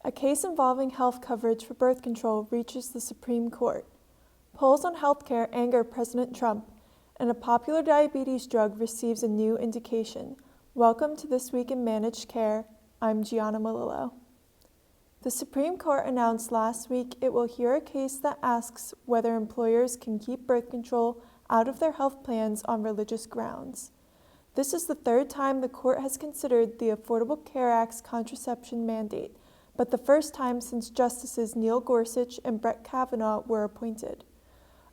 A case involving health coverage for birth control reaches the Supreme Court. Polls on healthcare anger President Trump, and a popular diabetes drug receives a new indication. Welcome to This Week in Managed Care. I'm Gianna Malillo. The Supreme Court announced last week it will hear a case that asks whether employers can keep birth control out of their health plans on religious grounds. This is the third time the court has considered the Affordable Care Act's contraception mandate, but the first time since Justices Neil Gorsuch and Brett Kavanaugh were appointed.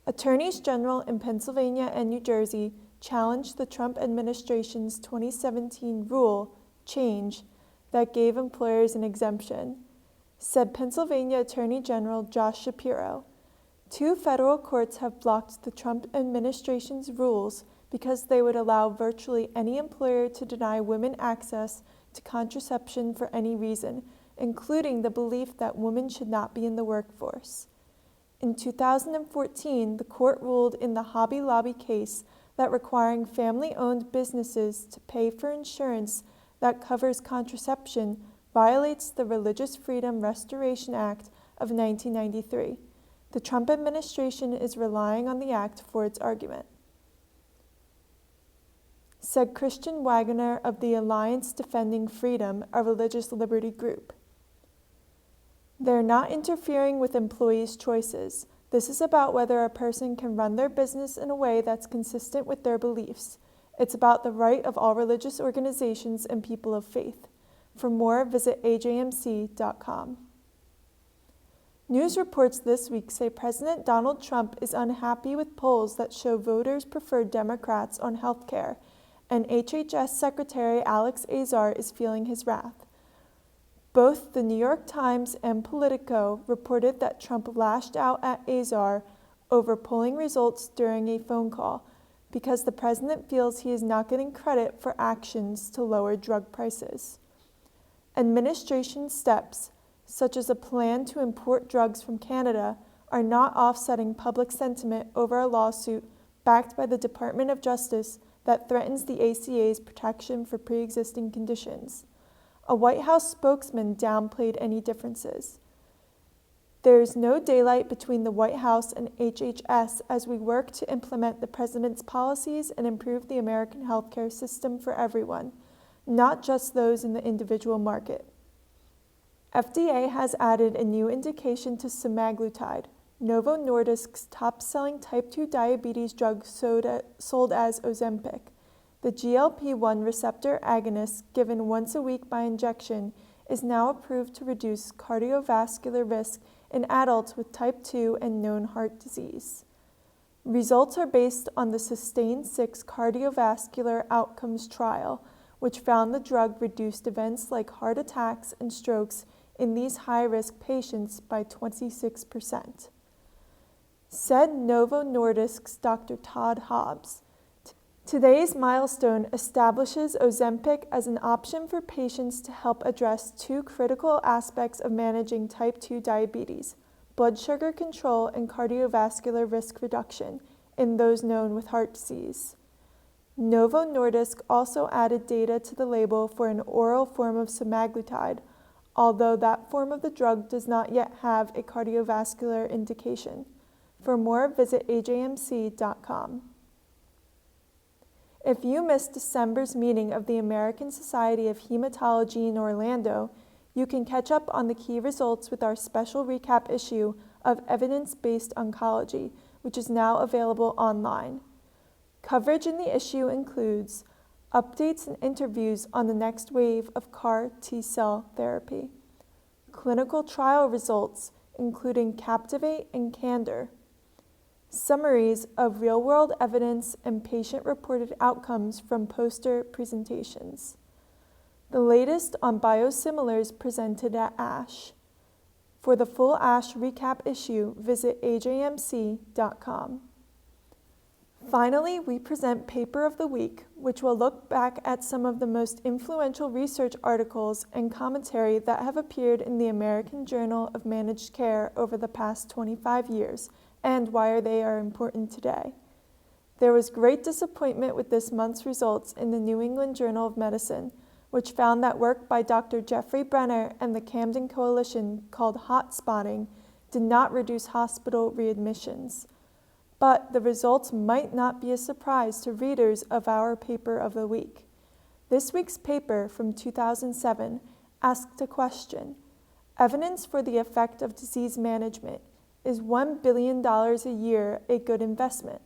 Attorneys General in Pennsylvania and New Jersey challenged the Trump administration's 2017 rule change that gave employers an exemption, said Pennsylvania Attorney General Josh Shapiro. Two federal courts have blocked the Trump administration's rules because they would allow virtually any employer to deny women access to contraception for any reason, including the belief that women should not be in the workforce. In 2014, the court ruled in the Hobby Lobby case that requiring family-owned businesses to pay for insurance that covers contraception violates the Religious Freedom Restoration Act of 1993. The Trump administration is relying on the act for its argument, said Christian Wagner of the Alliance Defending Freedom, a religious liberty group. They're not interfering with employees' choices. This is about whether a person can run their business in a way that's consistent with their beliefs. It's about the right of all religious organizations and people of faith. For more, visit ajmc.com. News reports this week say President Donald Trump is unhappy with polls that show voters prefer Democrats on health care, and HHS Secretary Alex Azar is feeling his wrath. Both the New York Times and Politico reported that Trump lashed out at Azar over polling results during a phone call because the president feels he is not getting credit for actions to lower drug prices. Administration steps, such as a plan to import drugs from Canada, are not offsetting public sentiment over a lawsuit backed by the Department of Justice that threatens the ACA's protection for pre-existing conditions. A White House spokesman downplayed any differences. There is no daylight between the White House and HHS as we work to implement the president's policies and improve the American healthcare system for everyone, not just those in the individual market. FDA has added a new indication to semaglutide, Novo Nordisk's top-selling type 2 diabetes drug sold as Ozempic. The GLP-1 receptor agonist given once a week by injection is now approved to reduce cardiovascular risk in adults with type 2 and known heart disease. Results are based on the SUSTAIN-6 cardiovascular outcomes trial, which found the drug reduced events like heart attacks and strokes in these high-risk patients by 26%. Said Novo Nordisk's Dr. Todd Hobbs. Today's milestone establishes Ozempic as an option for patients to help address two critical aspects of managing type 2 diabetes, blood sugar control and cardiovascular risk reduction in those known with heart disease. Novo Nordisk also added data to the label for an oral form of semaglutide, although that form of the drug does not yet have a cardiovascular indication. For more, visit ajmc.com. If you missed December's meeting of the American Society of Hematology in Orlando, you can catch up on the key results with our special recap issue of Evidence-Based Oncology, which is now available online. Coverage in the issue includes updates and interviews on the next wave of CAR T-cell therapy, clinical trial results, including Captivate and Candor, summaries of real-world evidence and patient-reported outcomes from poster presentations. The latest on biosimilars presented at ASH. For the full ASH recap issue, visit ajmc.com. Finally, we present Paper of the Week, which will look back at some of the most influential research articles and commentary that have appeared in the American Journal of Managed Care over the past 25 years, and why they are important today. There was great disappointment with this month's results in the New England Journal of Medicine, which found that work by Dr. Jeffrey Brenner and the Camden Coalition called hot spotting did not reduce hospital readmissions. But the results might not be a surprise to readers of our paper of the week. This week's paper from 2007 asked a question: evidence for the effect of disease management. Is $1 billion a year a good investment?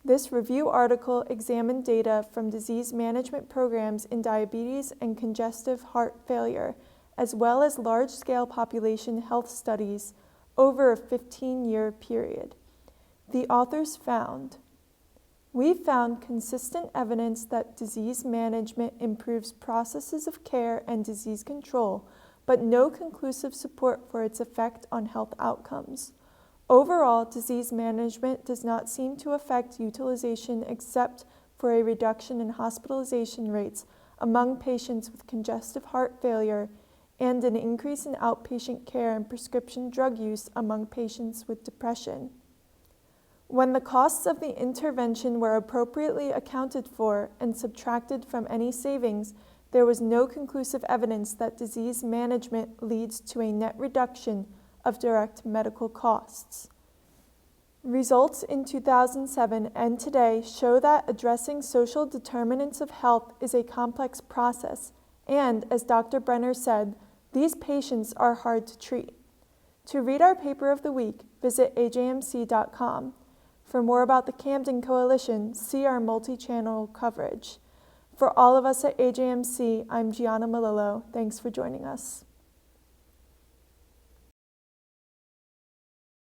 This review article examined data from disease management programs in diabetes and congestive heart failure, as well as large-scale population health studies over a 15-year period. The authors found, we found consistent evidence that disease management improves processes of care and disease control, but no conclusive support for its effect on health outcomes. Overall, disease management does not seem to affect utilization except for a reduction in hospitalization rates among patients with congestive heart failure and an increase in outpatient care and prescription drug use among patients with depression. When the costs of the intervention were appropriately accounted for and subtracted from any savings, there was no conclusive evidence that disease management leads to a net reduction of direct medical costs. Results in 2007 and today show that addressing social determinants of health is a complex process, and, as Dr. Brenner said, these patients are hard to treat. To read our paper of the week, visit ajmc.com. For more about the Camden Coalition, see our multi-channel coverage. For all of us at AJMC, I'm Gianna Malillo. Thanks for joining us.